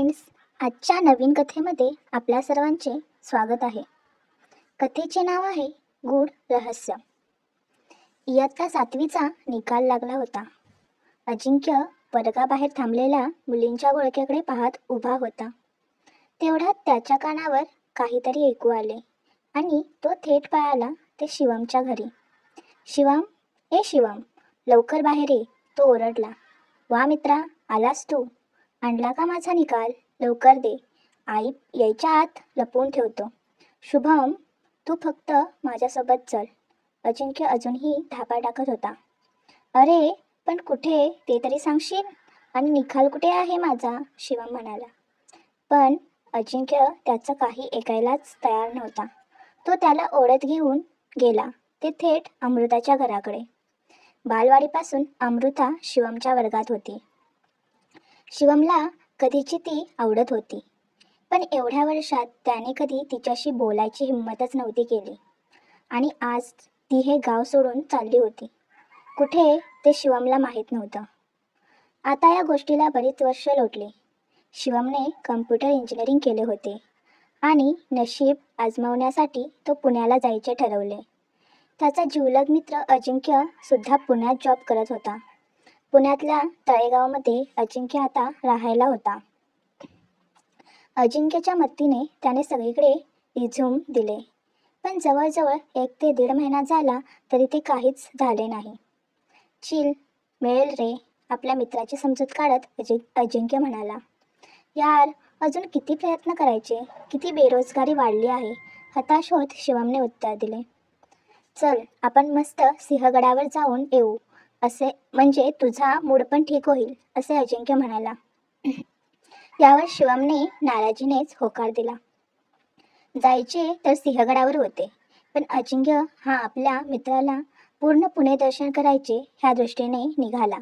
Friends, आजच्या नवीन कथेमध्ये आपल्या सर्वांचे स्वागत आहे. कथेचे नाव आहे गूढ रहस्य. इयत्ता 7वीचा निकाल लागला होता. अजिंक्य वर्गाबाहेर थांबलेल्या मुलींच्या घोळक्याकडे पाहत उभा होता. तेवढ्यात त्याच्या कानावर काहीतरी ऐकू आले आणि तो थेट पळाला ते शिवमच्या घरी. शिवम, ए शिवम, लवकर बाहेर ये, तो ओरडला. वा मित्रा, आलास तू? आणला का माझा निकाल? लवकर दे, आई यायच्या आत लपवून ठेवतो. शुभम, तू फक्त माझ्यासोबत चल. अजिंक्य अजूनही धापा टाकत होता. अरे पण कुठे ते तरी सांगशील? आणि निकाल कुठे आहे माझा? शिवम म्हणाला. पण अजिंक्य त्याचं काही ऐकायलाच तयार नव्हता. तो त्याला ओढत घेऊन गेला ते थेट अमृताच्या घराकडे. बालवाडीपासून अमृता शिवमच्या वर्गात होती. शिवमला कधीची ती आवडत होती, पण एवढ्या वर्षात त्याने कधी तिच्याशी बोलायची हिंमतच नव्हती केली. आणि आज ती हे गाव सोडून चालली होती. कुठे ते शिवमला माहीत नव्हतं. आता या गोष्टीला बरीच वर्ष लोटली. शिवमने कम्प्युटर इंजिनिअरिंग केले होते आणि नशीब आजमावण्यासाठी तो पुण्याला जायचे ठरवले. त्याचा जिवलग मित्र अजिंक्य सुद्धा पुण्यात जॉब करत होता. पुण्यातल्या तळेगावमध्ये अजिंक्य आता राहायला होता. अजिंक्यच्या मदतीने त्याने सगळीकडे रिझ्यूम दिले, पण जवळजवळ 1 ते 1.5 महिना झाला तरी ते काहीच झाले नाही. चिल, मिळेल रे, आपल्या मित्राची समजूत काढत अजिंक्य म्हणाला. यार, अजून किती प्रयत्न करायचे? किती बेरोजगारी वाढली आहे, हताश होत शिवमने उत्तर दिले. चल, आपण मस्त सिंहगडावर जाऊन येऊ, असे म्हणजे तुझा मूड पण ठीक होईल, असे अजिंक्य म्हणाला. यावर शिवमने नाराजीनेच होकार दिला. जायचे तर सिंहगडावर होते, पण अजिंक्य हा आपल्या मित्राला पूर्ण पुणे दर्शन करायचे ह्या दृष्टीने निघाला.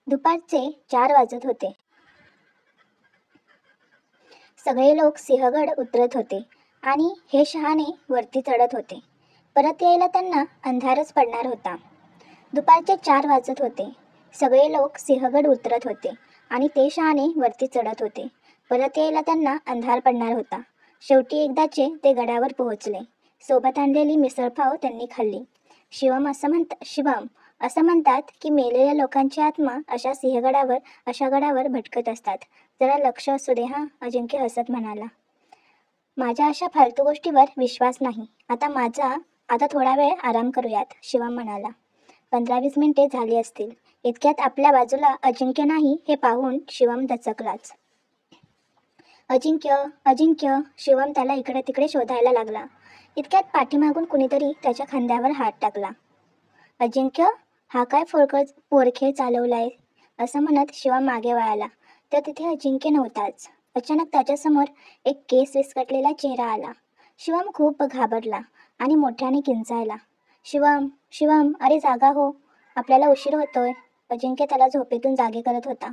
दुपारचे 4 वाजत होते. सगळे लोक सिंहगड उतरत होते आणि हे शहाणे वरती चढत होते. परत यायला त्यांना अंधारच पडणार होता. दुपारचे 4 वाजत होते. सगळे लोक सिंहगड उतरत होते आणि ते शहाणे वरती चढत होते. परत यायला त्यांना अंधार पडणार होता. शेवटी एकदाचे ते गडावर पोहोचले. सोबत आणलेली मिसळपाव त्यांनी खाल्ली. शिवम असं म्हणतात की मेलेल्या लोकांची आत्मा अशा गडावर भटकत असतात. जरा लक्ष असू दे हा, अजिंक्य हसत म्हणाला. माझ्या अशा फालतू गोष्टीवर विश्वास नाही. आता थोडा वेळ आराम करूयात, शिवम म्हणाला. 15-20 मिनिटे झाली असतील. इतक्यात आपल्या बाजूला अजिंक्य नाही हे पाहून शिवम दचकलाच. अजिंक्य, शिवम त्याला इकडे तिकडे शोधायला लागला. इतक्यात पाठीमागून कुणीतरी त्याच्या खांद्यावर हात टाकला. अजिंक्य, हा काय पोरखेळ चालवलाय, असं म्हणत शिवम मागे वळाला तर तिथे अजिंक्य नव्हताच. अचानक त्याच्यासमोर एक केस विस्कटलेला चेहरा आला. शिवम खूप घाबरला आणि मोठ्याने किंचाळला. शिवम, अरे जागा हो, आपल्याला उशीर होतोय. अजिंक्य त्याला झोपेतून जागे करत होता.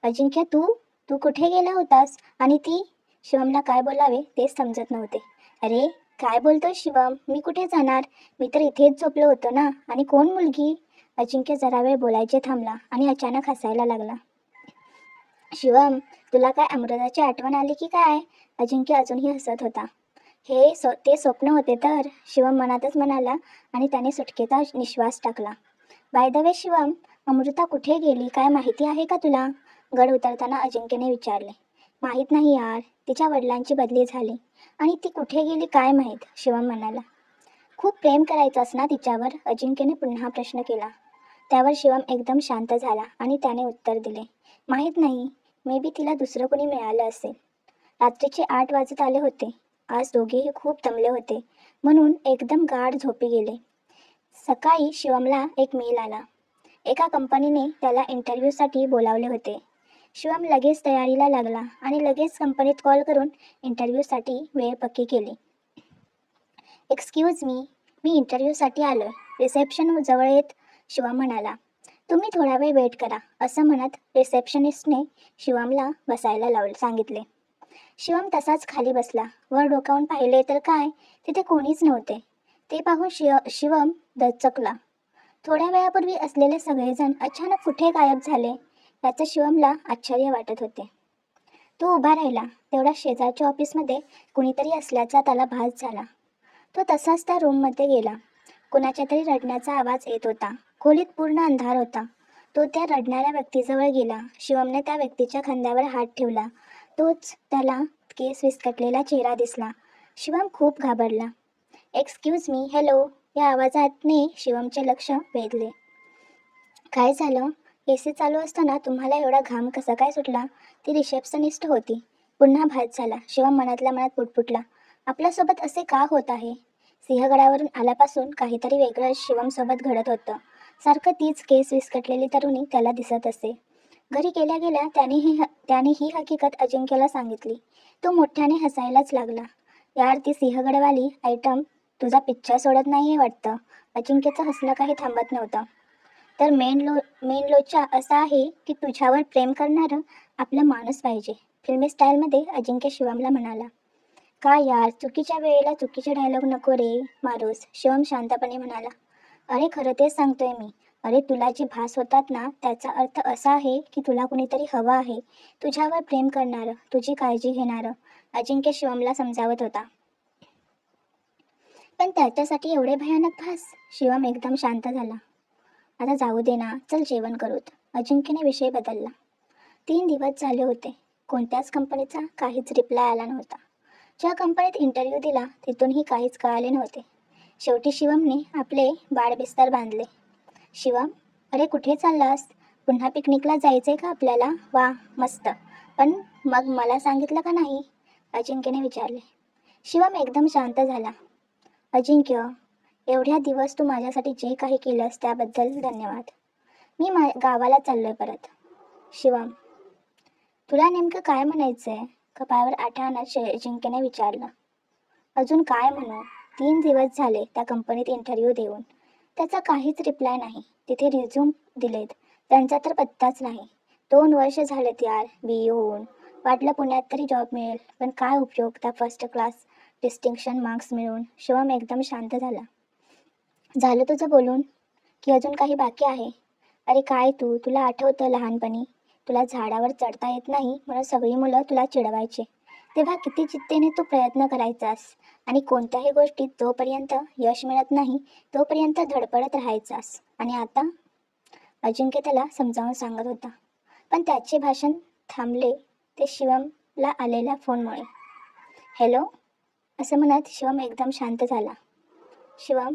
अजिंक्य, तू कुठे गेला होतास? आणि ती? शिवमला काय बोलावे तेच समजत नव्हते. अरे काय बोलतोय शिवम, मी कुठे जाणार? मी तर इथेच झोपलो होतो ना. आणि कोण मुलगी? अजिंक्य जरा वेळ बोलायचे थांबला आणि अचानक हसायला लागला. शिवम, तुला काय अमृताची आठवण आली की काय? अजिंक्य अजूनही हसत होता. ते स्वप्न होते तर, शिवम मनातच म्हणाला आणि त्याने सुटकेचा निश्वास टाकला. By the way Shivam, Amruta कुठे गेली, काय माहिती आहे का तुला? गड उतरताना अजिंक्यने विचारले. माहीत नाही यार, तिच्या वडिलांची बदली झाली आणि ती कुठे गेली काय माहीत, शिवम म्हणाला. खूप प्रेम करायचंस ना तिच्यावर? अजिंक्यने पुन्हा प्रश्न केला. त्यावर शिवम एकदम शांत झाला आणि त्याने उत्तर दिले. माहीत नाही, मे बी तिला दुसरं कोणी मिळालं असेल. रात्रीचे 8 वाजत आले होते. आज दोघेही खूप दमले होते म्हणून एकदम गाढ झोपी गेले. सकाळी शिवमला एक मेल आला. एका कंपनीने त्याला इंटरव्ह्यूसाठी बोलावले होते. शिवम लगेच तयारीला लागला आणि लगेच कंपनीत कॉल करून इंटरव्ह्यूसाठी वेळ पक्की केली. एक्सक्यूज मी इंटरव्ह्यूसाठी आलोय, रिसेप्शन जवळ येत शिवम म्हणाला. तुम्ही थोडा वेळ वेट करा, असं म्हणत रिसेप्शनिस्टने शिवमला बसायला सांगितले. शिवम तसाच खाली बसला. वर डोकावून पाहिले तर काय, तिथे कोणीच नव्हते. ते पाहून शिवम दचकला. थोड्या वेळापूर्वी असलेले सगळेजण अचानक कुठे गायब झाले, याचं शिवमला आश्चर्य वाटत होते. तो उभा राहिला. तेवढा शेजारच्या ऑफिसमध्ये कुणीतरी असल्याचा त्याला भास झाला. तो तसाच त्या रूममध्ये गेला. कुणाच्या तरी रडण्याचा आवाज येत होता. खोलीत पूर्ण अंधार होता. तो त्या रडणाऱ्या व्यक्तीजवळ गेला. शिवमने त्या व्यक्तीच्या खांद्यावर हात ठेवला. तोच त्याला केस विस्कटलेला चेहरा दिसला. शिवम खूप घाबरला. एक्सक्यूज मी, हॅलो, या आवाजाने शिवमचे लक्ष वेधले. काय झालं? एसी चालू असताना तुम्हाला एवढा घाम कसा काय सुटला? ती रिसेप्शनिस्ट होती. पुन्हा भास झाला. शिवम मनातल्या मनात पुटपुटला. आपल्यासोबत असे का होत आहे? सिंहगडावरून आल्यापासून काहीतरी वेगळं शिवमसोबत घडत होतं. सारखं तीच केस विस्कटलेली तरुणी त्याला दिसत असे. घरी गेल्या गेल्या त्याने ही हकीकत अजिंक्यला सांगितली. तो मोठ्याने हसायलाच लागला. यार, ती सिंहगडवाली आयटम तुझा पिच्छा सोडत नाहीये वाटतं. अजिंक्यचं हसणं काही थांबत नव्हतं. तर मेन लोचा असा आहे की तुझ्यावर प्रेम करणारं आपला माणूस पाहिजे, फिल्मी स्टाईलमध्ये अजिंक्य शिवमला म्हणाला. का यार, चुकीच्या वेळेला चुकीचे डायलॉग नको रे मारूस, शिवम शांतपणे म्हणाला. अरे खरं तेच सांगतोय मी. अरे तुला जे भास होतात ना, त्याचा अर्थ असा आहे की तुला कुणीतरी हवं आहे, तुझ्यावर प्रेम करणारं, तुझी काळजी घेणारं, अजिंक्य शिवमला समजावत होता. पण त्याच्यासाठी एवढे भयानक भास? शिवम एकदम शांत झाला. आता जाऊ दे ना, चल जेवण करूत. अजिंक्यने विषय बदलला. 3 दिवस झाले होते. कोणत्याच कंपनीचा काहीच रिप्लाय आला नव्हता. ज्या कंपनीत इंटरव्ह्यू दिला तिथूनही काहीच कळाले नव्हते. शेवटी शिवमने आपले बाळबिस्तर बांधले. शिवम, अरे कुठे चाललास? पुन्हा पिकनिकला जायचंय का आपल्याला? वा, मस्त. पण मग मला सांगितलं का नाही? अजिंक्यने विचारले. शिवम एकदम शांत झाला. अजिंक्य, एवढ्या दिवस तू माझ्यासाठी जे काही केलंस त्याबद्दल धन्यवाद. मी गावाला चाललोय परत. शिवम, तुला नेमकं काय म्हणायचंय? कपाळावर आठा आणत अजिंक्यने विचारलं. अजून काय म्हणू? 3 दिवस झाले त्या कंपनीत इंटरव्ह्यू देऊन. त्याचा काहीच रिप्लाय नाही. तिथे रिझ्यूम दिलेत, त्यांचा तर पत्ताच नाही. 2 वर्ष झालेत यार BE होऊन. वाटलं पुण्यात तरी जॉब मिळेल, पण काय उपयोग त्या फर्स्ट क्लास डिस्टिंक्शन मार्क्स मिळून. शिवम एकदम शांत झाला. झालं तुझं बोलून की अजून काही बाकी आहे? अरे काय तुला आठवतं लहानपणी तुला झाडावर चढता येत नाही म्हणून सगळी मुलं तुला चिडवायचे, तेव्हा किती जिद्दीने तू प्रयत्न करायचास आणि कोणत्याही गोष्टीत जोपर्यंत यश मिळत नाही तोपर्यंत धडपडत राहायचास. आणि आता? अजिंक्य त्याला समजावून सांगत होता, पण त्याचे भाषण थांबले ते शिवमला आलेल्या फोनमुळे. हॅलो, असं म्हणत शिवम एकदम शांत झाला. शिवम,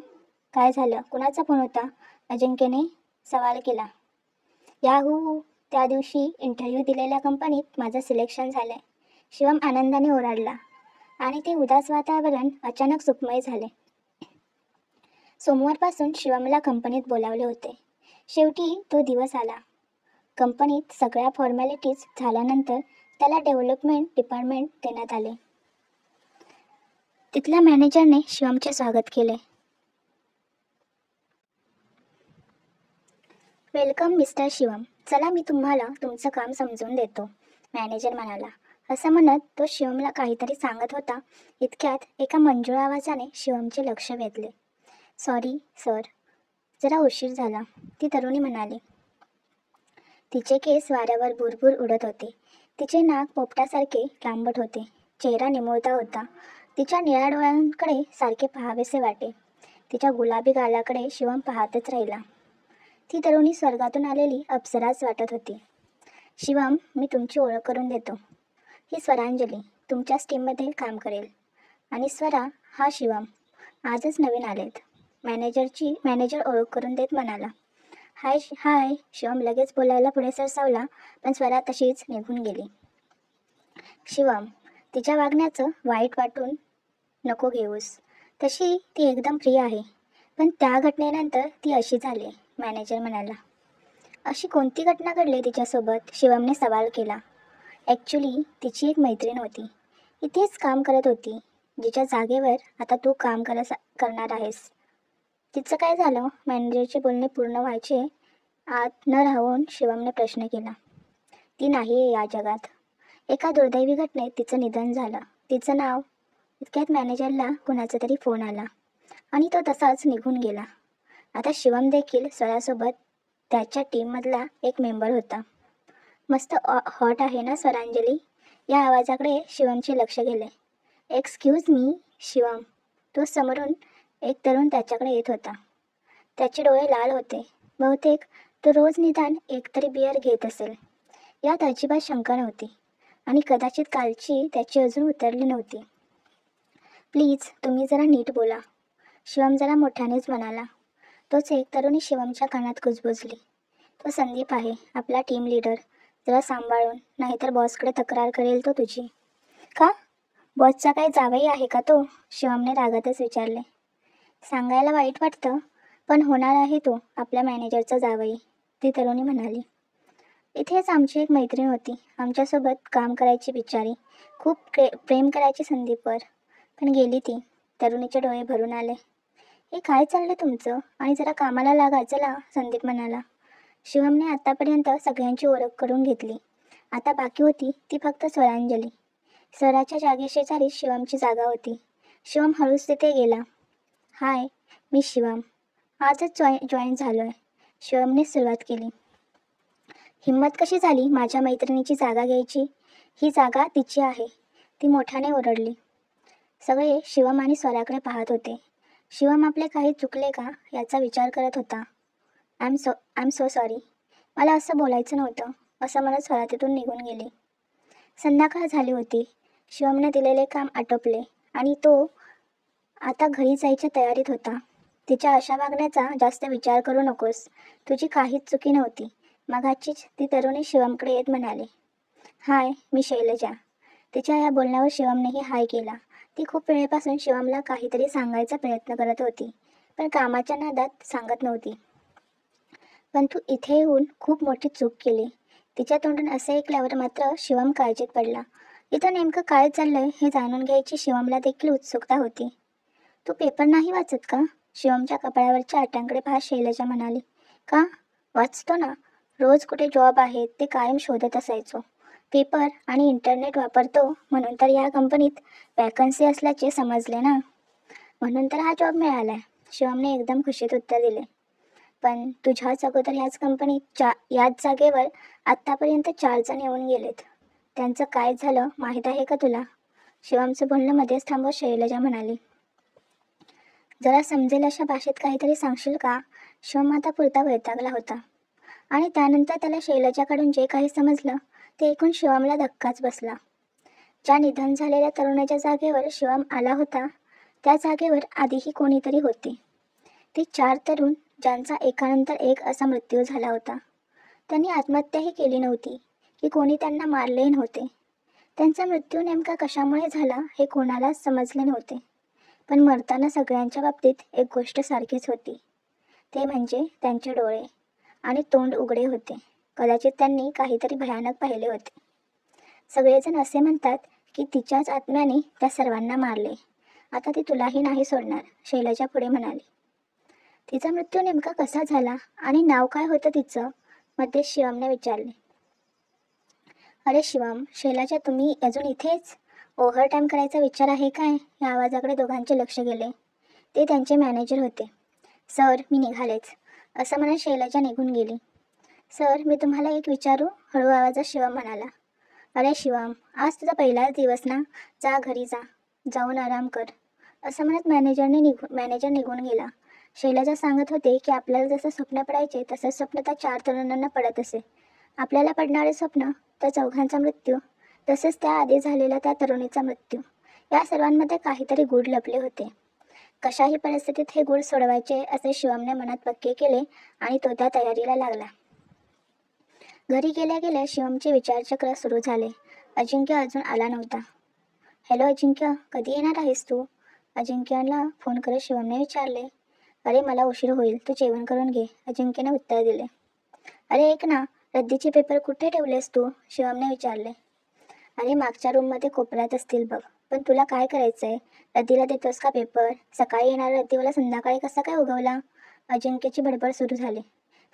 काय झालं? कुणाचा फोन होता? अजिंक्यने सवाल केला. याहू, त्या दिवशी इंटरव्ह्यू दिलेल्या कंपनीत माझं सिलेक्शन झालंय. शिवम आनंदाने ओरडला आणि ते उदास वातावरण अचानक सुखमय झाले. सोमवारपासून शिवमला कंपनीत बोलावले होते. शेवटी तो दिवस आला. कंपनीत सगळ्या फॉर्मॅलिटीज झाल्यानंतर त्याला डेव्हलपमेंट डिपार्टमेंट देण्यात आले. तिथल्या मॅनेजरने शिवमचे स्वागत केले. Welcome mister Shivam. चला मी तुम्हाला तुमचं काम समजून देतो, मॅनेजर म्हणाला. असं म्हणत तो शिवमला काहीतरी सांगत होता. इतक्यात एका मंजूळ आवाजाने शिवमचे लक्ष वेधले. सॉरी सर, जरा उशीर झाला, ती तरुणी म्हणाली. तिचे केस वाऱ्यावर भुरभुर उडत होते. तिचे नाक पोपटासारखे लांबट होते. चेहरा निमुळता होता. तिच्या निळ्या डोळ्यांकडे सारखे पाहावेसे वाटे. तिच्या गुलाबी गालाकडे शिवम पाहतच राहिला. ती तरुणी स्वर्गातून आलेली अप्सराच वाटत होती. शिवम, मी तुमची ओळख करून देतो. ही स्वरांजली तुमच्याच टीममध्ये काम करेल. आणि स्वरा हा शिवम, आजच नवीन आलेत. मॅनेजर ओळख करून देत म्हणाला. हाय. शिवम लगेच बोलायला पुढे सरसावला, पण स्वरा तशीच निघून गेली. शिवम, तिच्या वागण्याचं वाईट वाटून नको घेऊस. तशी ती एकदम प्रिय आहे, पण त्या घटनेनंतर ती अशी झाली, मॅनेजर म्हणाला. अशी कोणती घटना घडली तिच्यासोबत? शिवमने सवाल केला. ॲक्च्युली तिची एक मैत्रीण होती, इथेच काम करत होती, जिच्या जागेवर आता तू काम करणार आहेस. तिचं काय झालं? मॅनेजरचे बोलणे पूर्ण व्हायचे आत न राहून शिवमने प्रश्न केला. ती नाही आहे या जगात. एका दुर्दैवी घटनेत तिचं निधन झालं. तिचं नाव? इतक्यात मॅनेजरला कुणाचा तरी फोन आला आणि तो तसाच निघून गेला. आता शिवम देखील स्वरासोबत त्याच्या टीममधला एक मेंबर होता. मस्त हॉट आहे ना स्वरांजली? या आवाजाकडे शिवमचे लक्ष गेले. Excuse me Shivam. तो समोरून एक तरुण त्याच्याकडे येत होता. त्याचे डोळे लाल होते. बहुतेक तो रोज निदान एकतरी बियर घेत असेल यात अजिबात शंका नव्हती. आणि कदाचित कालची त्याची अजून उतरली नव्हती. प्लीज तुम्ही जरा नीट बोला, शिवम जरा मोठ्यानेच म्हणाला. तोच एक तरुणी शिवमच्या कानात कुजबुजली. तो संदीप आहे, आपला टीम लीडर. जरा सांभाळून, नाहीतर बॉसकडे तक्रार करेल तो तुझी. का? बॉसचा काही जावई आहे का तो? शिवमने रागातच विचारले. सांगायला वाईट वाटतं, पण होणार आहे तो आपल्या मॅनेजरचा जावई, ती तरुणी म्हणाली. इथेच आमची एक मैत्रीण होती, आमच्यासोबत काम करायची बिचारी. खूप प्रेम करायची संदीपवर, पण गेली ती. तरुणीचे डोळे भरून आले. हे काय चाललं तुमचं? आणि जरा कामाला लागा चला, संदीप म्हणाला. शिवमने आतापर्यंत सगळ्यांची ओळख करून घेतली. आता बाकी होती ती फक्त स्वरांजली. स्वराच्या जागे शेजारी शिवमची जागा होती. शिवम हळूच तिथे गेला. हाय, मी शिवम. आजच जॉईन झालोय, शिवमने सुरुवात केली. हिम्मत कशी झाली माझ्या मैत्रिणीची जागा घ्यायची? ही जागा तिची आहे, ती मोठ्याने ओरडली. सगळे शिवम आणि स्वराकडे पाहत होते. शिवम आपले काही चुकले का याचा विचार करत होता. आय एम सो सॉरी, मला असं बोलायचं नव्हतं, असं म्हणत स्वरा तिथून निघून गेली. संध्याकाळ झाली होती. शिवमने दिलेले काम आटोपले आणि तो आता घरी जायच्या तयारीत होता. तिच्या अशा वागण्याचा जास्त विचार करू नकोस, तुझी काहीच चुकी नव्हती, मगाचीच ती तरुणी शिवमकडे येत म्हणाली. हाय, मी शैलजा. तिच्या या बोलण्यावर शिवमनेही हाय केला. ती खूप वेळेपासून शिवमला काहीतरी सांगायचा प्रयत्न करत होती, पण कामाच्या नादात सांगत नव्हती. पण तू इथे येऊन खूप मोठी चूक केली. तिच्या तोंडून असे ऐकल्यावर मात्र शिवम काळजीत पडला. इथं नेमकं काय चाललंय हे जाणून घ्यायची शिवमला देखील उत्सुकता होती. तू पेपर नाही वाचत का? शिवमच्या कपाळावरच्या आट्यांकडे पाहत शैलजा म्हणाली. का? वाचतो ना, रोज कुठे जॉब आहेत ते कायम शोधत असायचो. पेपर आणि इंटरनेट वापरतो म्हणून तर या कंपनीत वॅकन्सी असल्याचे समजले ना, म्हणून तर हा जॉब मिळालाय, शिवमने एकदम खुशीत उत्तर दिले. पण तुझ्याच अगोदर ह्याच कंपनीत याच जागेवर आत्तापर्यंत 4 जण येऊन गेलेत. त्यांचं काय झालं माहीत आहे का तुला? शिवमचं बोलणं मध्येच थांबवत शैलजा म्हणाली. जरा समजेल अशा भाषेत काहीतरी सांगशील का? शिवम आता पुरता वैतागला होता. आणि त्यानंतर त्याला शैलजाकडून जे काही समजलं ते ऐकून शिवमला धक्काच बसला. ज्या निधन झालेल्या तरुणाच्या जागेवर शिवम आला होता त्या जागेवर आधीही कोणीतरी होते. ते 4 तरुण ज्यांचा एकानंतर एक असा मृत्यू झाला होता. त्यांनी आत्महत्याही केली नव्हती की कोणी त्यांना मारले नव्हते. त्यांचा मृत्यू नेमका कशामुळे झाला हे कोणालाच समजले नव्हते. पण मरताना सगळ्यांच्या बाबतीत एक गोष्ट सारखीच होती, ते म्हणजे त्यांचे डोळे आणि तोंड उघडे होते. कदाचित त्यांनी काहीतरी भयानक पाहिले होते. सगळेजण असे म्हणतात की तिच्याच आत्म्याने त्या सर्वांना मारले. आता ती तुलाही नाही सोडणार, शैलजा पुढे म्हणाली. तिचा मृत्यू नेमका कसा झाला आणि नाव काय होतं तिचं? मध्ये शिवमने विचारले. अरे शिवम, शैलजा तुम्ही अजून इथेच? ओव्हर टाईम करायचा विचार आहे काय? या आवाजाकडे दोघांचे लक्ष गेले. ते त्यांचे मॅनेजर होते. सर, मी निघालेच, असं म्हणत शैलजा निघून गेली. सर, मी तुम्हाला एक विचारू? हळू आवाजात शिवम म्हणाला. अरे शिवम, आज तुझा पहिलाच दिवस ना, जा घरी जा, जाऊन आराम कर, असं म्हणत मॅनेजर निघून गेला. शैलजा सांगत होते की आपल्याला जसं स्वप्न पडायचे तसंच स्वप्न त्या 4 तरुणांना पडत असे. आपल्याला पडणारे स्वप्न, त्या चौघांचा मृत्यू, तसेच त्याआधी झालेला त्या तरुणीचा मृत्यू, या सर्वांमध्ये काहीतरी गूढ लपले होते. कशाही परिस्थितीत हे गूढ सोडवायचे असे शिवमने मनात पक्के केले आणि तो त्या तयारीला लागला. घरी गेल्या गेल्या शिवमचे विचारचक्र सुरू झाले. अजिंक्य अजून आला नव्हता. हॅलो अजिंक्य, कधी येणार आहेस तू? अजिंक्यला फोन करत शिवमने विचारले. अरे मला उशीर होईल, तू जेवण करून घे, अजिंक्यने उत्तर दिले. अरे ऐक ना, रद्दीचे पेपर कुठे ठेवलेस तू? शिवमने विचारले. अरे मागच्या रूममध्ये कोपऱ्यात असतील बघ, पण तुला काय करायचंय? रद्दीला देतोस का पेपर? सकाळी येणारा रद्दीवाला संध्याकाळी कसा काय उगवला? अजिंक्यची बडबड सुरू झाली,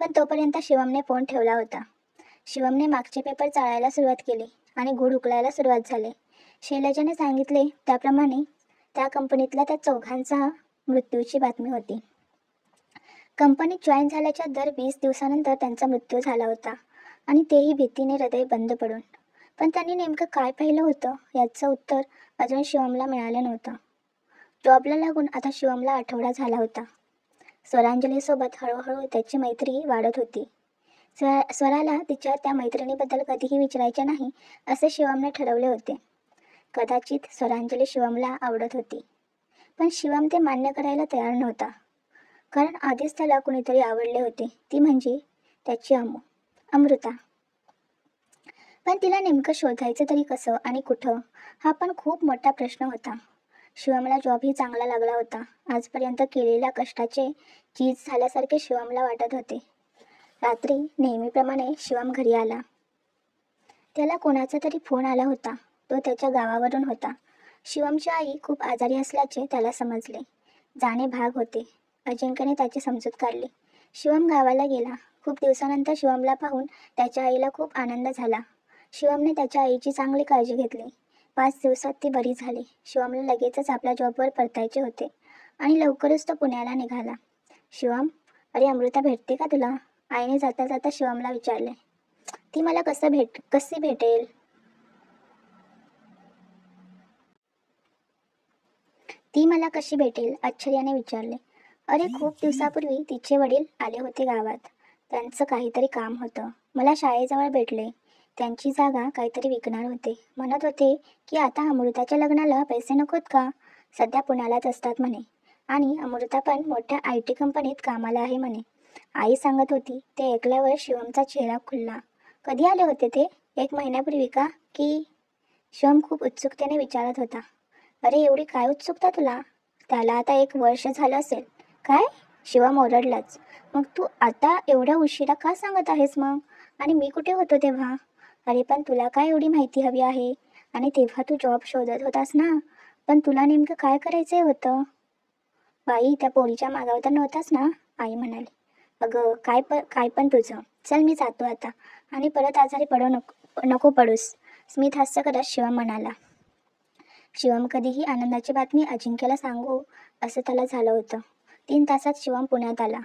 पण तोपर्यंत शिवमने फोन ठेवला होता. शिवमने मागचे पेपर चाळायला सुरुवात केली आणि गूढ उकळायला सुरुवात झाली. शैलजाने सांगितले त्याप्रमाणे त्या कंपनीतल्या त्या चौघांचा मृत्यूची बातमी होती. कंपनीत जॉईन झाल्याच्या दर 20 दिवसानंतर त्यांचा मृत्यू झाला होता आणि तेही भीतीने हृदय बंद पडून. पण त्यांनी नेमकं काय पाहिलं होतं याचं उत्तर अजून शिवमला मिळालं नव्हतं. जॉबला लागून आता शिवमला आठवडा झाला होता. स्वरांजलीसोबत हळूहळू त्याची मैत्री वाढत होती. स्वराला तिच्या त्या मैत्रिणीबद्दल कधीही विचारायचे नाही असे शिवमने ठरवले होते. कदाचित स्वरांजली शिवमला आवडत होती, पण शिवम ते मान्य करायला तयार नव्हता. कारण आधीच त्याला कुणीतरी आवडले होते, ती म्हणजे त्याची अमृता. पण तिला नेमकं शोधायचं तरी कसं आणि कुठं, हा पण खूप मोठा प्रश्न होता. शिवमला जॉबही चांगला लागला होता. आजपर्यंत केलेल्या कष्टाचे चीज झाल्यासारखे शिवमला वाटत होते. रात्री नेहमीप्रमाणे शिवम घरी आला. त्याला कोणाचा तरी फोन आला होता. तो त्याच्या गावावरून होता. शिवमची आई खूप आजारी असल्याचे त्याला समजले. जाणे भाग होते. अजिंक्यने त्याची समजूत काढली. शिवम गावाला गेला. खूप दिवसानंतर शिवमला पाहून त्याच्या आईला खूप आनंद झाला. शिवमने त्याच्या आईची चांगली काळजी घेतली. 5 दिवसात ती बरी झाली. शिवमला लगेचच आपल्या जॉबवर परतायचे होते आणि लवकरच तो पुण्याला निघाला. शिवम, अरे अमृता भेटते का तुला? आईने जाता जाता शिवमला विचारले. ती मला कशी भेटेल? ती मला कशी भेटेल? आश्चर्याने विचारले. अरे खूप दिवसापूर्वी तिचे वडील आले होते गावात. त्यांचं काहीतरी काम होतं. मला शाळेजवळ भेटले. त्यांची जागा काहीतरी विकणार होते. म्हणत होते की आता अमृताच्या लग्नाला पैसे नकोत का? सध्या पुण्यालाच असतात म्हणे. आणि अमृता पण मोठ्या IT कंपनीत कामाला आहे म्हणे. आई सांगत होती. ते ऐकल्यावर शिवमचा चेहरा खुलला. कधी आले होते ते? 1 महिन्यापूर्वी का? की? शिवम खूप उत्सुकतेने विचारत होता. अरे एवढी काय उत्सुकता तुला? त्याला आता 1 वर्ष झालं असेल. काय? शिवम ओरडलाच. मग तू आता एवढ्या उशिरा का सांगत आहेस मग? आणि मी कुठे होतो तेव्हा? अरे पण तुला काय एवढी माहिती हवी आहे? आणि तेव्हा तू जॉब शोधत होतास ना? पण तुला नेमकं काय करायचंय होतं? बाई, त्या पोरीच्या मागावर तर नव्हतास ना? आई म्हणाली. अगं काय पण तुझं. चल मी जातो आता. आणि परत आजारी नको पडूस. स्मित हास्य करत शिवम म्हणाला. शिवम कधीही आनंदाची बातमी अजिंक्यला सांगू असं त्याला झालं होतं. 3 तासात शिवम पुण्यात आला.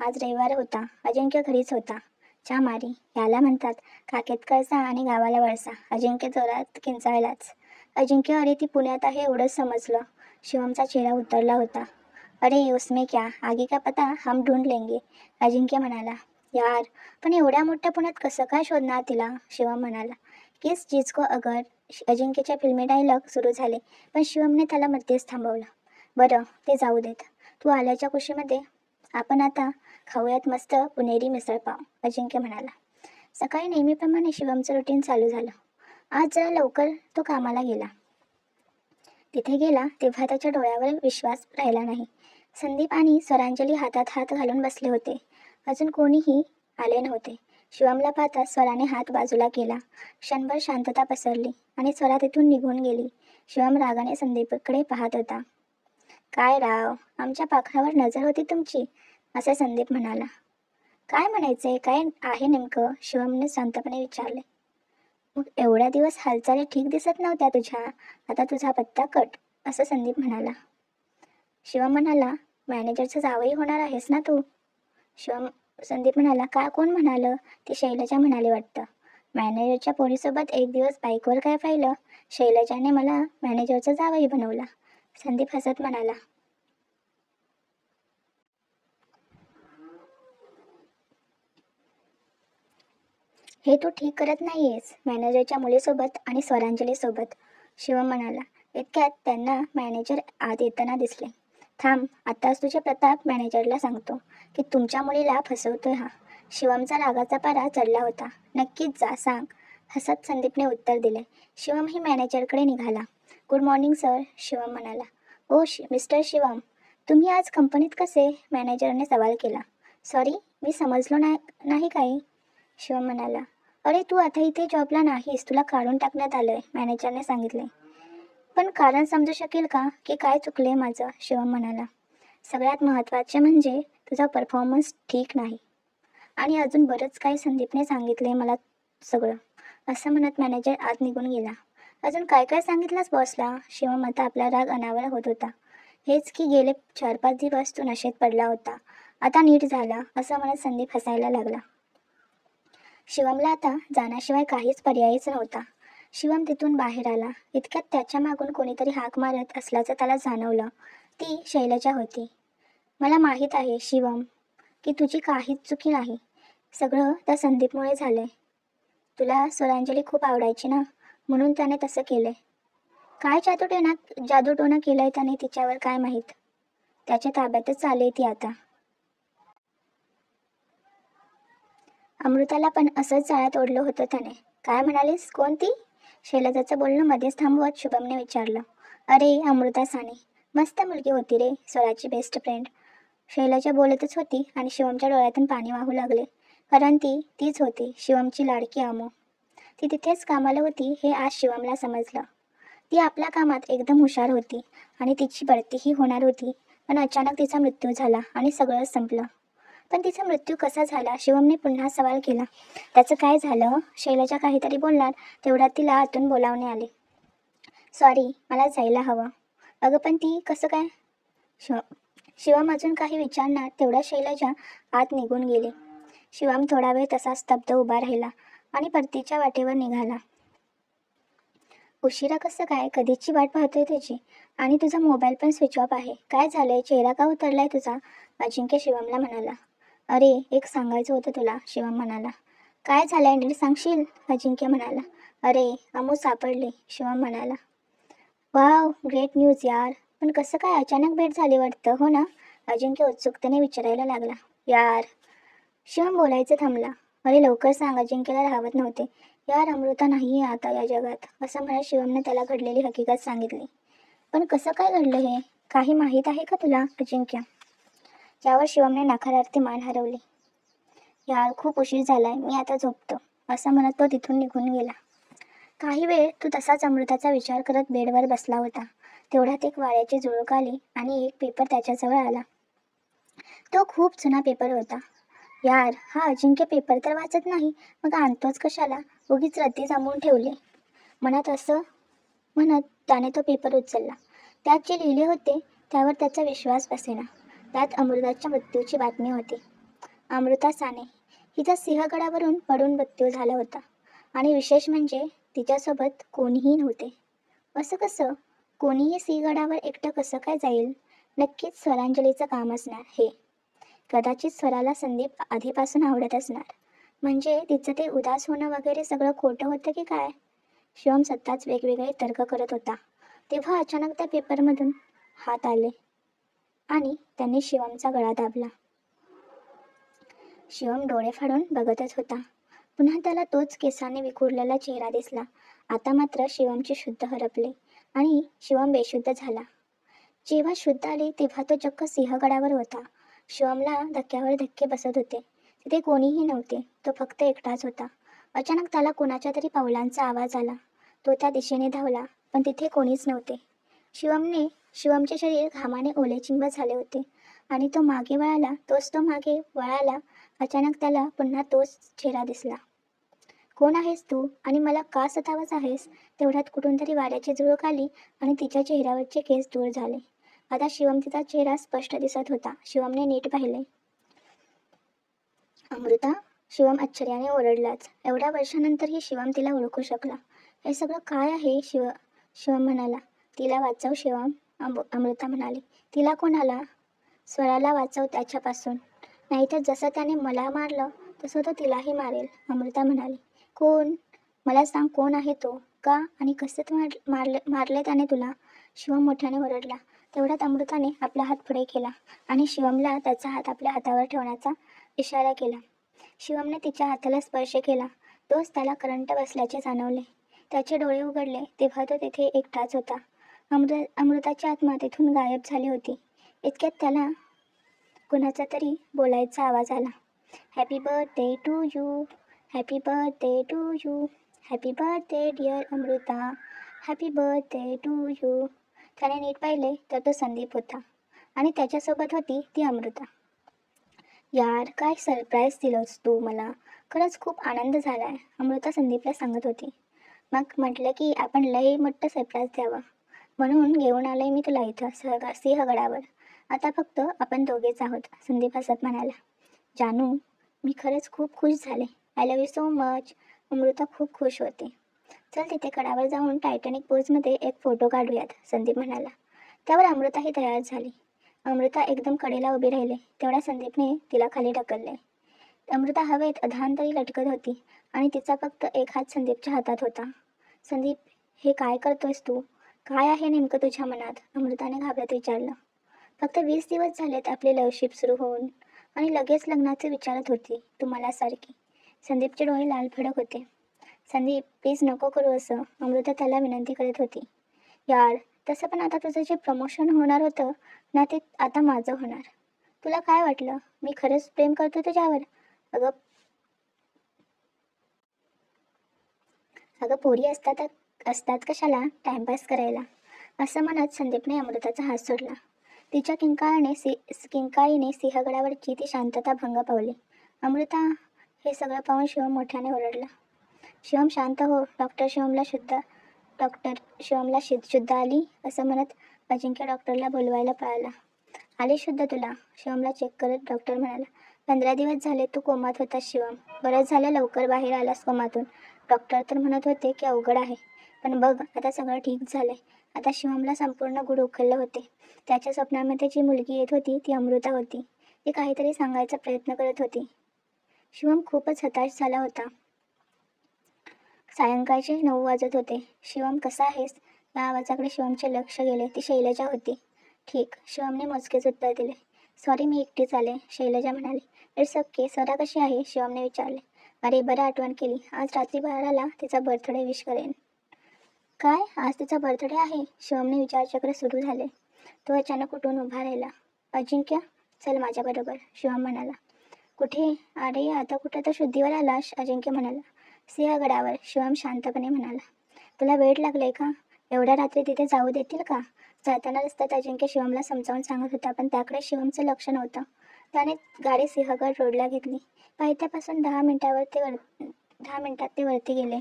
आज रविवार होता. अजिंक्य घरीच होता. चा मारी याला म्हणतात. काखेत कळसा आणि गावाला वळसा. अजिंक्य जोरात किंचाळलाच. अजिंक्य, अरे ती पुण्यात आहे एवढंच समजलं. शिवमचा चेहरा उतरला होता. अरे उसमें क्या, आगे का पता हम ढूंढ लेंगे, अजिंक्य म्हणाला. यार, पण एवढ्या मोठ्या पुण्यात कसं काय शोधणार तिला? शिवम म्हणाला. किस चीज को अगर? अजिंक्यच्या फिल्मी डायलॉग सुरू झाले, पण शिवमने त्याला मध्येच थांबवलं. बरं, ते जाऊ देत. तू आल्याच्या खुशीमध्ये आपण आता खाऊयात मस्त पुणेरी मिसळपाव, अजिंक्य म्हणाला. सकाळी नेहमीप्रमाणे शिवमचं रुटीन चालू झालं. आज जरा लवकर तो कामाला गेला. तिथे गेला तेव्हा त्याच्या डोळ्यावर विश्वास राहिला नाही. संदीप आणि स्वरांजली हातात हात घालून बसले होते. अजून कोणीही आले नव्हते. शिवमला पाहता स्वराने हात बाजूला केला. क्षणभर शांतता पसरली आणि स्वरा तिथून निघून गेली. शिवम रागाने संदीपकडे पाहत होता. काय राव, आमच्या पाखरावर नजर होती तुमची, असे संदीप म्हणाला. काय म्हणायचंय, काय आहे नेमकं? शिवमने शांतपणे विचारले. मग एवढ्या दिवस हालचाली ठीक दिसत नव्हत्या तुझ्या, आता तुझा पत्ता कट, असं संदीप म्हणाला. शिवम म्हणाला, मॅनेजरचं जावई होणार आहेस ना तू? संदीप म्हणाला, का कोण म्हणालं? ती शैलजा म्हणाली वाटतं. मॅनेजरच्या पोरीसोबत 1 दिवस बाईकवर काय पाहिलं? शैलजाने मला मॅनेजरचा जावई बनवला, संदीप हसत म्हणाला. हे तू ठीक करत नाहीयेस, मॅनेजरच्या मुलीसोबत आणि स्वरांजलीसोबत, शिवम म्हणाला. इतक्यात त्यांना मॅनेजर आत येताना दिसले. थांब, आताच तुझे प्रताप मॅनेजरला सांगतो की तुमच्या मुलीला फसवतोय हा. शिवमचा रागाचा पारा चढला होता. नक्कीच जा, सांग, हसत संदीपने उत्तर दिले. शिवमही मॅनेजरकडे निघाला. गुड मॉर्निंग सर, शिवम म्हणाला. ओ मिस्टर शिवम, तुम्ही आज कंपनीत कसे? मॅनेजरने सवाल केला. सॉरी, मी समजलो नाही काही, शिवम म्हणाला. अरे तू आता इथे जॉबला नाहीस, तुला काढून टाकण्यात आलंय, मॅनेजरने सांगितले. पण कारण समजू शकेल का की काय चुकले माझं? शिवम म्हणाला. सगळ्यात महत्त्वाचे म्हणजे तुझा परफॉर्मन्स ठीक नाही आणि अजून बरंच काही संदीपने सांगितले मला सगळं, असं म्हणत मॅनेजर आत निघून गेला. अजून काय काय सांगितलंस बॉसला? शिवम आता आपला राग अनावर होत होता. हेच की गेले 4-5 दिवस तू नशेत पडला होता, आता नीट झाला, असं म्हणत संदीप हसायला लागला. शिवमला आता जाण्याशिवाय काहीच पर्यायच नव्हता. शिवम तिथून बाहेर आला. इतक्यात त्याच्या मागून कोणीतरी हाक मारत असल्याचं त्याला जाणवलं. ती शैलजा होती. मला माहीत आहे शिवम की तुझी काहीच चुकी नाही. सगळं त्या संदीपमुळे झालंय. तुला स्वरांजली खूप आवडायची ना, म्हणून त्याने तसं केलंय. काय जादूटोणा केलंय त्याने तिच्यावर काय माहीत. त्याच्या ताब्यातच आली ती आता. अमृताला पण असंच जाळ्यात ओढलं होतं त्याने. काय म्हणालीस? कोणती? शैलजाचं बोलणं मध्येच थांबवत शुभमने विचारलं. अरे अमृता साने, मस्त मुलगी होती रे, स्वराची बेस्ट फ्रेंड. शैलजा बोलतच होती आणि शिवमच्या डोळ्यातून पाणी वाहू लागले. कारण तीच होती शिवमची लाडकी अमू. ती तिथेच कामाला होती हे आज शिवमला समजलं. ती आपल्या कामात एकदम हुशार होती आणि तिची बढतीही होणार होती. पण अचानक तिचा मृत्यू झाला आणि सगळंच संपलं. पण तिचा मृत्यू कसा झाला? शिवमने पुन्हा सवाल केला. त्याचं काय झालं? शैलजा काहीतरी बोलणार तेवढ्यात तिला आतून बोलावणे आले. सॉरी, मला जायला हवं. अगं पण ती कसं काय? शिवम अजून काही विचारणार तेवढ्या शैलजा आत निघून गेली. शिवम थोडा वेळ तसा स्तब्ध उभा राहिला आणि परतीच्या वाटेवर निघाला. उशिरा कसं काय? कधीची वाट पाहतोय तुझी. आणि तुझा मोबाईल पण स्विच ऑफ आहे. काय झालंय? चेहरा का उतरलाय तुझा? अजिंक्य शिवमला म्हणाला. अरे एक सांगायचं होतं तुला, शिवम म्हणाला. काय झालंय नीट सांगशील? अजिंक्य म्हणाला. अरे अमू सापडली, शिवम म्हणाला. वाव, ग्रेट न्यूज यार. पण कसं काय अचानक भेट झाली वाटतं, हो ना? अजिंक्य उत्सुकतेने विचारायला लागला. यार, शिवम बोलायचं थांबला. अरे लवकर सांग, अजिंक्यला राहवत नव्हते. यार अमृता नाही आहे आता या जगात, असं म्हणत शिवमने त्याला घडलेली हकीकत सांगितली. पण कसं काय घडलं हे? काही माहीत आहे का तुला, अजिंक्य? यावर शिवमने नकारार्थी मान हरवली. यार खूप उशीर झालाय, मी आता झोपतो, असं म्हणत तो तिथून निघून गेला. काही वेळ तो तसाच अमृताचा विचार करत बेडवर बसला होता. तेवढ्यात एक वाऱ्याची झुळूक आली आणि एक पेपर त्याच्याजवळ आला. तो खूप जुना पेपर होता. यार, हा अजिंक्य पेपर तर वाचत नाही, मग आणतोच कशाला? उगीच रद्दी जमवून ठेवले. मनात असं म्हणत त्याने तो पेपर उचलला. त्यात जे लिहिले होते त्यावर त्याचा विश्वास बसेना. त्यात अमृताच्या मृत्यूची बातमी होती. अमृता साने हिचा सिंहगडावरून पडून मृत्यू झाला होता. आणि विशेष म्हणजे तिच्यासोबत कोणीही नव्हते. असं कसं? कोणीही सिंहगडावर एकटं कसं काय जाईल? नक्कीच स्वरांजलीचं काम असणार हे. कदाचित स्वराला संदीप आधीपासून आवडत असणार. म्हणजे तिचं ते उदास होणं वगैरे सगळं खोटं होतं की काय? शिवम सत्ताच वेगवेगळे तर्क करत होता. तेव्हा अचानक त्या पेपरमधून हात आले आणि त्यांनी शिवमचा गळा दाबला. शिवम डोळे फाडून बघतच होता. पुन्हा त्याला तोच केसाने विखुरलेला चेहरा दिसला. आता मात्र शिवमचे शुद्ध हरपले आणि शिवम बेशुद्ध झाला. जेव्हा शुद्ध आले तेव्हा तो चक्क सिंहगडावर होता. शिवमला धक्क्यावर धक्के बसत होते. तिथे कोणीही नव्हते. तो फक्त एकटाच होता. अचानक त्याला कोणाच्या तरी पावलांचा आवाज आला. तो त्या दिशेने धावला, पण तिथे कोणीच नव्हते. शिवमचे शरीर घामाने ओलेचिंब झाले होते आणि तो मागे वळाला. अचानक त्याला पुन्हा तोच चेहरा दिसला. कोण आहेस तू आणि मला का सतावत आहेस? तेवढ्यात कुठून तरी वाऱ्याची झुळूक आली आणि तिच्या चेहऱ्यावरचे केस दूर झाले. आता शिवम तिचा चेहरा स्पष्ट दिसत होता. शिवमने नीट पाहिले. अमृता? शिवम आश्चर्याने ओरडलाच. एवढ्या वर्षानंतरही शिवम तिला ओळखू शकला. हे सगळं काय आहे? शिवम म्हणाला. तिला वाचव शिवम, अमृता म्हणाली. तिला कोणाला? स्वराला वाचव त्याच्यापासून. नाहीतर जसं त्याने मला मारलं तसं तो तिलाही मारेल, अमृता म्हणाली. कोण? मला सांग, कोण आहे तो? का आणि कसं मारले त्याने तुला? शिवम मोठ्याने ओरडला. तेवढ्यात अमृताने आपला हात पुढे केला आणि शिवमला त्याचा हात आपल्या हातावर ठेवण्याचा इशारा केला. शिवमने तिच्या हाताला स्पर्श केला. तोच त्याला करंट बसल्याचे जाणवले. त्याचे डोळे उघडले तेव्हा तो तिथे एकटाच होता. अमृताची आत्मा तिथून गायब झाली होती. इतक्यात त्याला कुणाचा तरी बोलायचा आवाज आला. Happy birthday to you, happy birthday to you, happy birthday dear Amrita, happy birthday to you. त्याने नीट पाहिले तर तो संदीप होता आणि त्याच्यासोबत होती ती अमृता. यार, काय सरप्राईज दिलंस तू मला. खरंच खूप आनंद झालाय, अमृता संदीपला सांगत होती. मग म्हटलं की आपण लई मोठं सरप्राईज द्यावं, म्हणून घेऊन आलोय मी तुला इथं सिंहगडावर. आता फक्त आपण दोघेच आहोत, संदीप हसत म्हणाला. जानू, मी खरंच खूप खुश झाले. I love you so much. Amruta खूप खुश होती. चल तिथे कडावर जाऊन टायटॅनिक पोजमध्ये एक फोटो काढूयात, संदीप म्हणाला. त्यावर अमृताही तयार झाली. अमृता एकदम कडेला उभी राहिली. तेवढ्या संदीपने तिला खाली ढकलले. अमृता हवेत अधांतरी लटकत होती आणि तिचा फक्त एक हात संदीपच्या हातात होता. संदीप, हे काय करतोयस तू? काय आहे नेमकं तुझ्या मनात? अमृताने घाबरत विचारलं. फक्त 20 दिवस झालेत आपली लवशिप सुरू होऊन आणि लगेच लग्नाचे विचारत होती तू मला सारखी. संदीपचे डोळे लाल फडक होते. संदीप, प्लीज नको करू असं, अमृता त्याला विनंती करत होती. यार, तसं पण आता तुझं जे प्रमोशन होणार होतं ना, ते आता माझं होणार. तुला काय वाटलं मी खरंच प्रेम करतो तुझ्यावर? अगं अगं पोरी असतात कशाला टाइमपास करायला, असं म्हणत संदीपने अमृताचा हात सोडला. तिच्या किंकाळीने सिंहगडावरची ती शांतता भंग पावली. अमृता, हे सगळं पाहून शिवम मोठ्याने ओरडला. शिवम शांत हो, डॉक्टर शिवमला शुद्ध आली, असं म्हणत अजिंक्य डॉक्टरला बोलवायला पळाला. आली शुद्ध तुला, शिवमला चेक करत डॉक्टर म्हणाला. 15 दिवस झाले तू कोमात होतास शिवम, बरंच झालं लवकर बाहेर आलास कोमातून. डॉक्टर तर म्हणत होते की अवघड आहे, पण बघ आता सगळं ठीक झालंय. आता शिवमला संपूर्ण गुढ उखलले होते. त्याच्या स्वप्नामध्ये जी मुलगी येत होती ती अमृता होती. ती काहीतरी सांगायचा प्रयत्न करत होती. शिवम खूपच हताश झाला होता. सायंकाळचे 9 वाजत होते. शिवम, कसा आहेस? या आवाजाकडे शिवमचे लक्ष गेले. ती शैलजा होती. ठीक, शिवमने मोजकेच उत्तर दिले. सॉरी, मी एकटीच आले, शैलजा म्हणाली. It's okay. स्वरा कशी आहे? शिवमने विचारले. अरे, बरं आठवण केली. आज रात्री बाळाला तिचा बर्थडे विश करेन. काय, आज तिचा बर्थडे आहे? शिवमने विचारचक्र सुरू झाले. तो अचानक उठून उभा राहिला. अजिंक्य, चल माझ्याबरोबर, शिवम म्हणाला. कुठे? अरे, आता कुठे तर शुद्धीवर आलास, अजिंक्य म्हणाला. सिंहगडावर, शिवम शांतपणे म्हणाला. तुला वेळ लागलाय का? एवढ्या रात्री तिथे जाऊ देतील का? जाताना रस्त्यात अजिंक्य शिवमला समजावून सांगत होता, पण त्याकडे शिवमचं लक्ष नव्हतं. त्याने गाडी सिंहगड रोडला घेतली. पायथ्यापासून 10 मिनिटात ते वरती गेले.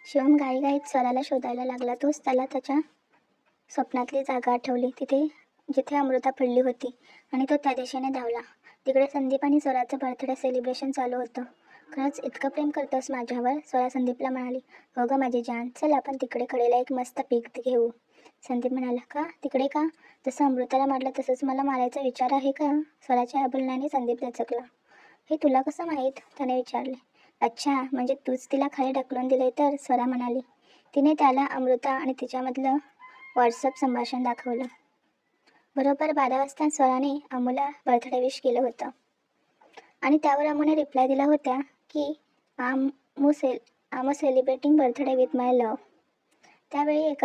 शिवम घाईघाईत स्वराला शोधायला लागला. तोच त्याला त्याच्या स्वप्नातली जागा आठवली, जिथे अमृता पडली होती, आणि तो त्या दिशेने धावला. तिकडे संदीप आणि स्वराचं बर्थडे सेलिब्रेशन चालू होतं. खरंच इतकं प्रेम करतोस माझ्यावर? स्वरा संदीपला म्हणाली. हो गं माझी जान, चल आपण तिकडे कडेला एक मस्त पीक घेऊ. संदीप म्हणाला. का तिकडे? का जसं अमृताला मारलं तसंच मला मारायचा विचार आहे का? स्वराच्या बोलण्याने संदीप दचकला. हे तुला कसं माहीत? त्याने विचारले. अच्छा, म्हणजे तूच तिला खाली ढकलून दिले तर? स्वरा म्हणाली. तिने त्याला अमृता आणि तिच्यामधलं व्हॉट्सअप संभाषण दाखवलं. बरोबर 12 वाजता स्वराने अमूला बर्थडे विश केलं होतं आणि त्यावर अमूने रिप्लाय दिला होता की आमू celebrating birthday with my love. त्यावेळी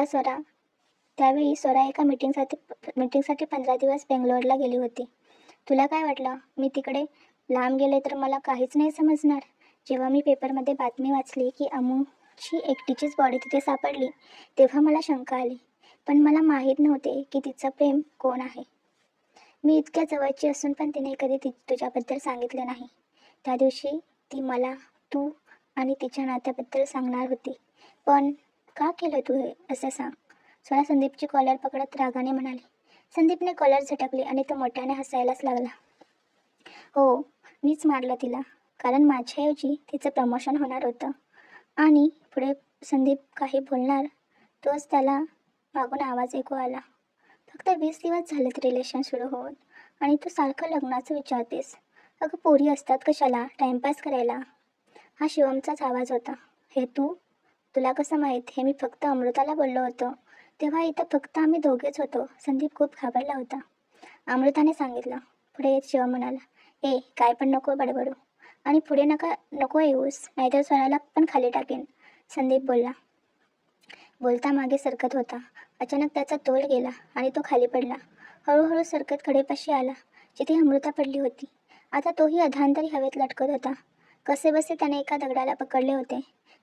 स्वरा एका मीटिंगसाठी 15 दिवस बेंगलोरला गेली होती. तुला काय वाटलं मी तिकडे लांब गेले तर मला काहीच नाही समजणार? जेव्हा मी पेपरमध्ये बातमी वाचली की अमूची एकटीचीच बॉडी तिथे सापडली, तेव्हा मला शंका आली. पण मला माहीत नव्हते की तिचं प्रेम कोण आहे. मी इतक्या जवळची असून पण तिने कधी तुझ्याबद्दल सांगितलं नाही. त्या दिवशी ती मला तू आणि तिच्या नात्याबद्दल सांगणार होती, पण का केलं तू हे? असं सांग. स्वरा संदीपची कॉलर पकडत रागाने म्हणाली. संदीपने कॉलर झटकली आणि तो मोठ्याने हसायलाच लागला. हो, मीच मारलं तिला, कारण माझ्याऐवजी तिचं प्रमोशन होणार होतं. आणि पुढे संदीप काही बोलणार तोच त्याला मागून आवाज ऐकू आला. फक्त 20 दिवस झालेत रिलेशन सुरू होऊन आणि तू सारखं लग्नाचं विचारतेस. अगं पोरी असतात कशाला टाइमपास करायला. हा शिवमचाच आवाज होता. हे तुला कसं माहीत? हे मी फक्त अमृताला बोललो होतो. तेव्हा इथं फक्त आम्ही दोघेच होतो. संदीप खूप घाबरला होता. अमृताने सांगितलं. पुढे येत शिवम म्हणाला. ए, काय पण नको बडबडू आणि पुढे नको येऊस, नाहीतर स्वराला पण खाली टाकेन, संदीप बोलता मागे सरकत होता. अचानक त्याचा तोल गेला आणि तो खाली पडला. हळूहळू सरकत कडेपाशी आला, जिथे अमृता पडली होती. आता तोही अधांतरी हवेत लटकत होता. कसेबसे त्याने एका दगडाला पकडले होते.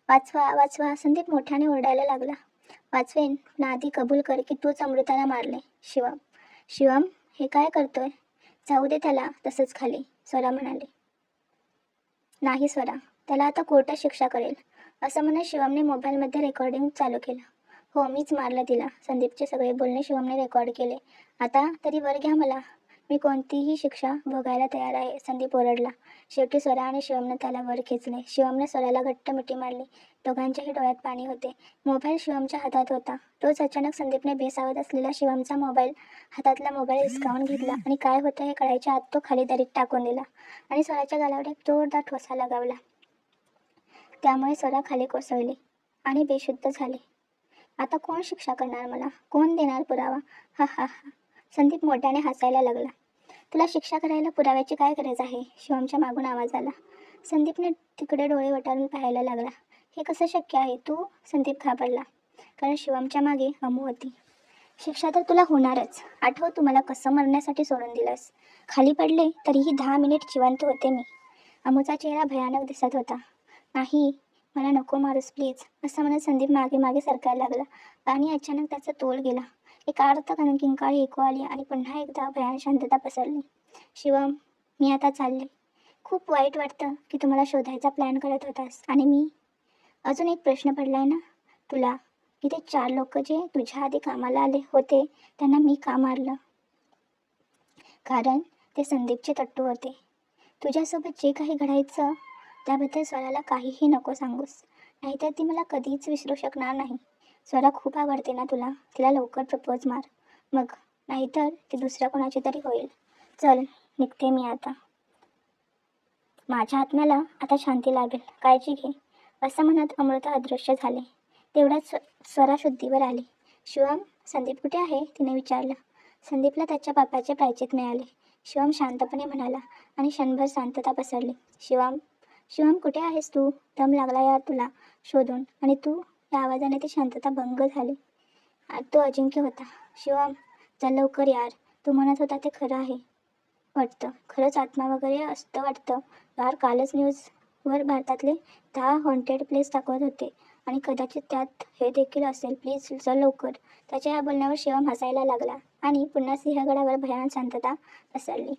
वाचवा वाचवा, संदीप मोठ्याने ओरडायला लागला. वाचवेन, पण आधी कबूल कर की तूच अमृताला मारले. शिवम, हे काय करतोय? जाऊ दे त्याला तसंच खाली, स्वरा म्हणाली. नाही स्वरा, त्याला आता कोर्टात शिक्षा करेल, असं म्हणत शिवमने मोबाईलमध्ये रेकॉर्डिंग चालू केलं. हो, मीच मारलं तिला. संदीपचे सगळे बोलणे शिवमने रेकॉर्ड केले. आता तरी वर घ्या मला, मी कोणतीही शिक्षा भोगायला तयार आहे, संदीप ओरडला. शेवटी स्वरा आणि शिवमने त्याला वर खेचले. शिवमने स्वराला घट्ट मिठी मारली. दोघांच्याही डोळ्यात पाणी होते. मोबाईल शिवमच्या हातात होता. तोच अचानक संदीपने बेसावत असलेला शिवमचा हातातला मोबाईल हिसकावून घेतला आणि काय होतं हे कळायच्या आत तो खाली दरीत टाकून दिला आणि स्वराच्या गालावर एक जोरदार ठोसा लगावला. त्यामुळे स्वरा खाली कोसळली आणि बेशुद्ध झाली. आता कोण शिक्षा करणार मला? कोण देणार पुरावा? हा हा हा. संदीप मोठ्याने हसायला लागला. तुला शिक्षा करायला पुराव्याची काय गरज आहे? शिवमच्या मागून आवाज आला. संदीपने तिकडे डोळे वटारून पाहायला लागला. हे कसं शक्य आहे? तू? संदीप घाबरला. कारण शिवमच्या मागे अमू होती. शिक्षा तर तुला होणारच. आठव तू मला कसं मरण्यासाठी सोडून दिलंस. खाली पडले तरीही 10 मिनिट जिवंत होते मी. अमूचा चेहरा भयानक दिसत होता. नाही, मला नको मारूस प्लीज, असं म्हणत संदीप मागे मागे सरकायला लागला आणि अचानक त्याचा तोल गेला. एक अर्थ किंकाळी ऐकू आली आणि पुन्हा एकदा भयान शांतता पसरली. शिवम, मी आता चालले. खूप वाईट वाटतं की तुम्हाला शोधायचा प्लॅन करत होतास आणि मी. अजून एक प्रश्न पडलाय ना तुला की ते 4 लोक जे तुझ्या आधी कामाला आले होते त्यांना मी का मारलं? कारण ते संदीपचे तट्टू होते. तुझ्यासोबत जे काही घडायचं त्याबद्दल स्वराला काहीही नको सांगूस, नाहीतर ती मला कधीच विसरू शकणार नाही. स्वरा खूप आवडते ना तुला, तिला लवकर प्रपोज मार मग, नाहीतर ती दुसऱ्या कोणाची तरी होईल. चल, निघते मी आता. माझ्या आत्म्याला आता शांती लाभेल, काळजी घे, असं म्हणत अमृता अदृश्य झाले. तेवढ्यात स्वरा शुद्धीवर आली. शिवम, संदीप कुठे आहे? तिने विचारलं. संदीपला त्याच्या बापाचे प्रायचित मिळाले, शिवम शांतपणे म्हणाला आणि क्षणभर शांतता पसरली. शिवम कुठे आहेस तू? दम लागला यार तुला शोधून. आणि तू? या आवाजाने ती शांतता भंग झाली. तो अजिंक्य होता. शिवम, चल लवकर यार, तू म्हणत होता ते खरं आहे वाटतं. खरंच आत्मा वगैरे असतं वाटतं यार. कालच न्यूजवर भारतातले 10 हॉन्टेड प्लेस दाखवत होते आणि कदाचित त्यात हे देखील असेल. प्लीज चल लवकर. त्याच्या या बोलण्यावर शिवम हसायला लागला आणि पुन्हा सिंहगडावर भयान शांतता पसरली.